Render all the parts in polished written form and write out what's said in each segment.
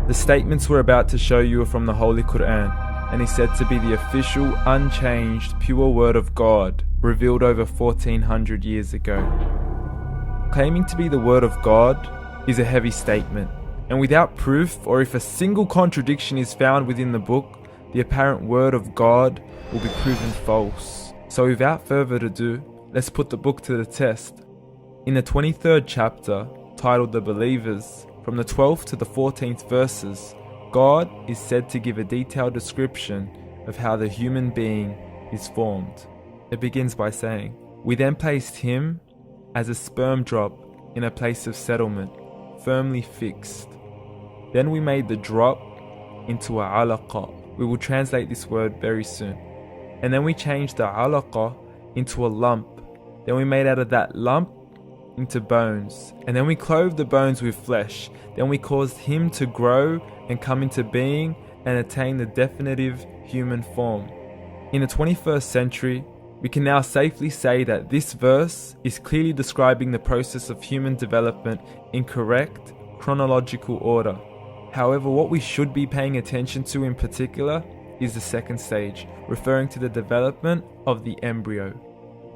The statements we're about to show you are from the Holy Quran, and is said to be the official, unchanged, pure word of God, revealed over 1400 years ago. Claiming to be the word of God is a heavy statement, and without proof, or if a single contradiction is found within the book, the apparent word of God will be proven false. So without further ado, let's put the book to the test. In the 23rd chapter, titled The Believers, from the 12th to the 14th verses, God is said to give a detailed description of how the human being is formed. It begins by saying, "We then placed him as a sperm drop in a place of settlement, firmly fixed. Then we made the drop into a alaqa." We will translate this word very soon. "And then we changed the alaqa into a lump. Then we made out of that lump into bones. And then we clothed the bones with flesh. Then we caused him to grow and come into being and attain the definitive human form." In the 21st century, we can now safely say that this verse is clearly describing the process of human development in correct chronological order. However, what we should be paying attention to in particular is the second stage, referring to the development of the embryo.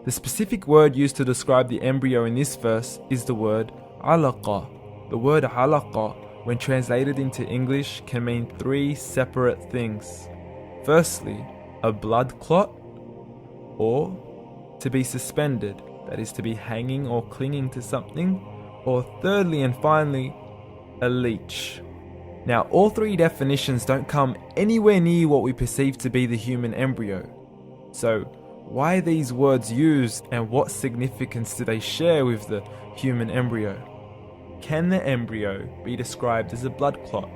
The specific word used to describe the embryo in this verse is the word alaqa. The word alaqa, when translated into English, can mean three separate things. Firstly, a blood clot, or to be suspended, that is to be hanging or clinging to something, or thirdly and finally, a leech. Now, all three definitions don't come anywhere near what we perceive to be the human embryo. So, why are these words used, and what significance do they share with the human embryo? Can the embryo be described as a blood clot?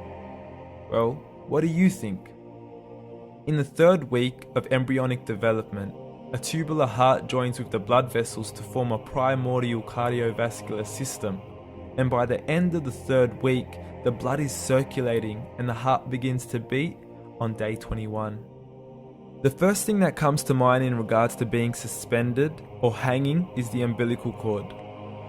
Well, what do you think? In the third week of embryonic development, a tubular heart joins with the blood vessels to form a primordial cardiovascular system, and by the end of the third week, the blood is circulating and the heart begins to beat on day 21. The first thing that comes to mind in regards to being suspended or hanging is the umbilical cord.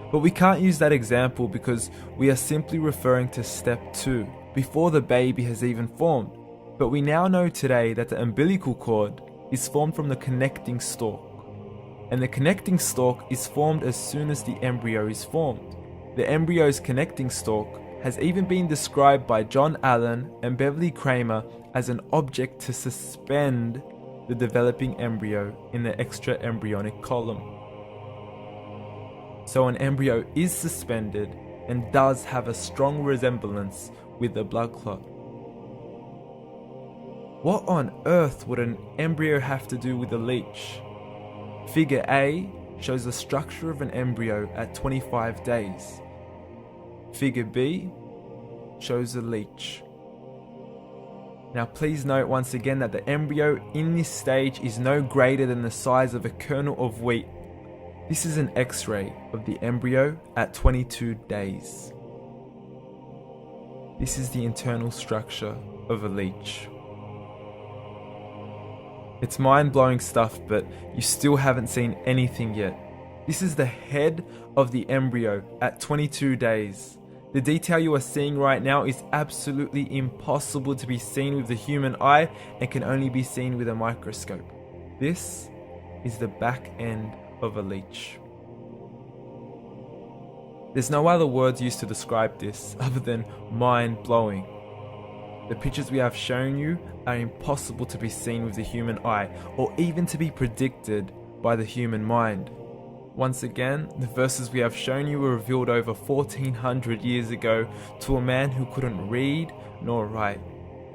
But we can't use that example because we are simply referring to step 2, before the baby has even formed. But we now know today that the umbilical cord is formed from the connecting stalk. And the connecting stalk is formed as soon as the embryo is formed. The embryo's connecting stalk has even been described by John Allen and Beverly Kramer as an object to suspend the developing embryo in the extra-embryonic column. So an embryo is suspended and does have a strong resemblance with the blood clot. What on earth would an embryo have to do with a leech? Figure A shows the structure of an embryo at 25 days. Figure B shows a leech. Now please note once again that the embryo in this stage is no greater than the size of a kernel of wheat. This is an X-ray of the embryo at 22 days. This is the internal structure of a leech. It's mind-blowing stuff, but you still haven't seen anything yet. This is the head of the embryo at 22 days. The detail you are seeing right now is absolutely impossible to be seen with the human eye and can only be seen with a microscope. This is the back end of a leech. There's no other words used to describe this other than mind-blowing. The pictures we have shown you are impossible to be seen with the human eye or even to be predicted by the human mind. Once again, the verses we have shown you were revealed over 1400 years ago to a man who couldn't read nor write.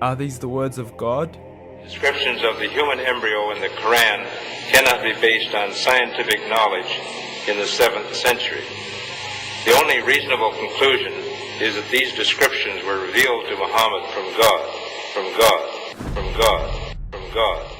Are these the words of God? Descriptions of the human embryo in the Quran cannot be based on scientific knowledge in the 7th century. The only reasonable conclusion is that these descriptions were revealed to Muhammad from God, from God, from God, from God.